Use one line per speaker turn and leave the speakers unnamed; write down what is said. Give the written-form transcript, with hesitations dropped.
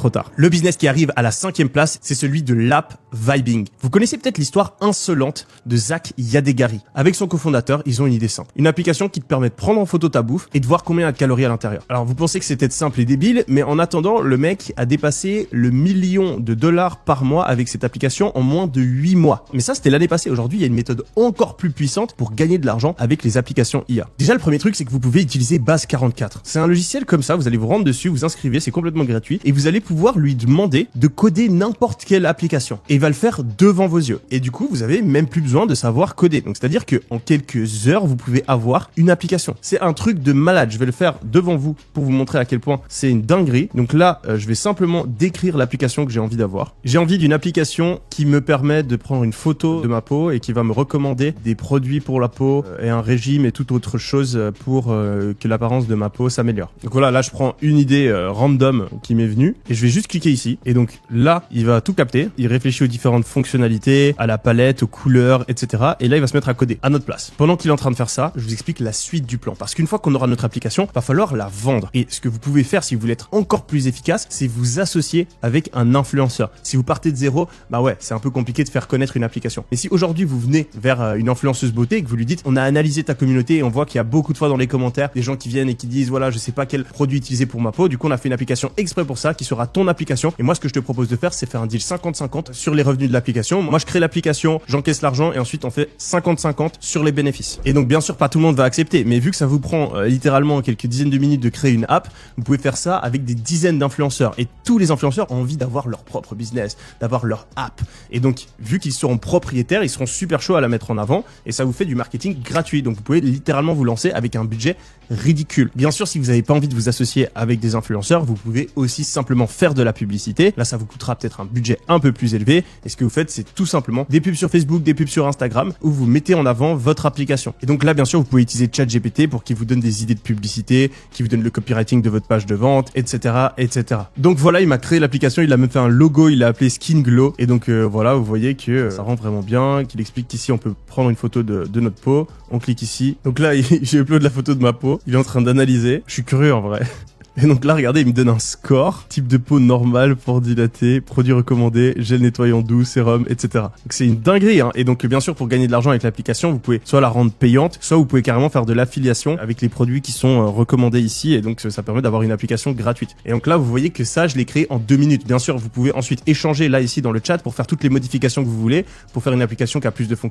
Trop tard. Le business qui arrive à la 5e place, c'est celui de l'app Vibing. Vous connaissez peut-être l'histoire insolente de Zach Yadegari. Avec son cofondateur, ils ont une idée simple. Une application qui te permet de prendre en photo ta bouffe et de voir combien il y a de calories à l'intérieur. Alors vous pensez que c'est peut-être simple et débile, mais en attendant, le mec a dépassé le $1 million par mois avec cette application en moins de 8 mois. Mais ça, c'était l'année passée. Aujourd'hui, il y a une méthode encore plus puissante pour gagner de l'argent avec les applications IA. Déjà, le premier truc, c'est que vous pouvez utiliser Base44. C'est un logiciel comme ça, vous allez vous rendre dessus, vous inscrivez, c'est complètement gratuit et vous allez pouvoir lui demander de coder n'importe quelle application. Et il va le faire devant vos yeux. Et du coup, vous avez même plus besoin de savoir coder. Donc, c'est-à-dire que en quelques heures, vous pouvez avoir une application. C'est un truc de malade. Je vais le faire devant vous pour vous montrer à quel point c'est une dinguerie. Donc là, je vais simplement décrire l'application que j'ai envie d'avoir. J'ai envie d'une application qui me permet de prendre une photo de ma peau et qui va me recommander des produits pour la peau et un régime et toute autre chose pour que l'apparence de ma peau s'améliore. Donc voilà, là, je prends une idée random qui m'est venue et je vais juste cliquer ici. Et donc là, il va tout capter. Il réfléchit aux différentes fonctionnalités, à la palette, aux couleurs, etc. Et là, il va se mettre à coder à notre place. Pendant qu'il est en train de faire ça, je vous explique la suite du plan. Parce qu'une fois qu'on aura notre application, va falloir la vendre. Et ce que vous pouvez faire si vous voulez être encore plus efficace, c'est vous associer avec un influenceur. Si vous partez de zéro, bah ouais, c'est un peu compliqué de faire connaître une application. Mais si aujourd'hui vous venez vers une influenceuse beauté et que vous lui dites, on a analysé ta communauté et on voit qu'il y a beaucoup de fois dans les commentaires des gens qui viennent et qui disent, voilà, je sais pas quel produit utiliser pour ma peau. Du coup, on a fait une application exprès pour ça qui sera ton application. Et moi, ce que je te propose de faire, c'est faire un deal 50-50 sur les revenus de l'application. Moi, je crée l'application, j'encaisse l'argent et ensuite on fait 50-50 sur les bénéfices. Et donc, bien sûr, pas tout le monde va accepter. Mais vu que ça vous prend littéralement quelques dizaines de minutes de créer une app, vous pouvez faire ça avec des dizaines d'influenceurs. Et tous les influenceurs ont envie d'avoir leur propre business, d'avoir leur app. Et donc, vu qu'ils seront propriétaires, ils seront super chauds à la mettre en avant et ça vous fait du marketing gratuit. Donc, vous pouvez littéralement vous lancer avec un budget ridicule. Bien sûr, si vous n'avez pas envie de vous associer avec des influenceurs, vous pouvez aussi simplement faire de la publicité. Là, ça vous coûtera peut-être un budget un peu plus élevé. Et ce que vous faites, c'est tout simplement des pubs sur Facebook, des pubs sur Instagram où vous mettez en avant votre application. Et donc là, bien sûr, vous pouvez utiliser ChatGPT pour qu'il vous donne des idées de publicité, qu'il vous donne le copywriting de votre page de vente, etc., etc. Donc voilà, il m'a créé l'application, il a même fait un logo, il l'a appelé Skin Glow. Et donc voilà, vous voyez que ça rend vraiment bien, qu'il explique qu'ici on peut prendre une photo de notre peau. On clique ici. Donc là, j'ai upload la photo de ma peau. Il est en train d'analyser. Je suis curieux en vrai. Et donc là, regardez, il me donne un score. Type de peau normale pour dilater, produit recommandé, gel nettoyant doux, sérum, etc. Donc c'est une dinguerie, hein. Et donc bien sûr, pour gagner de l'argent avec l'application, vous pouvez soit la rendre payante, soit vous pouvez carrément faire de l'affiliation avec les produits qui sont recommandés ici. Et donc ça permet d'avoir une application gratuite. Et donc là, vous voyez que ça, je l'ai créé en 2 minutes. Bien sûr, vous pouvez ensuite échanger là ici dans le chat pour faire toutes les modifications que vous voulez, pour faire une application qui a plus de fonctionnalités.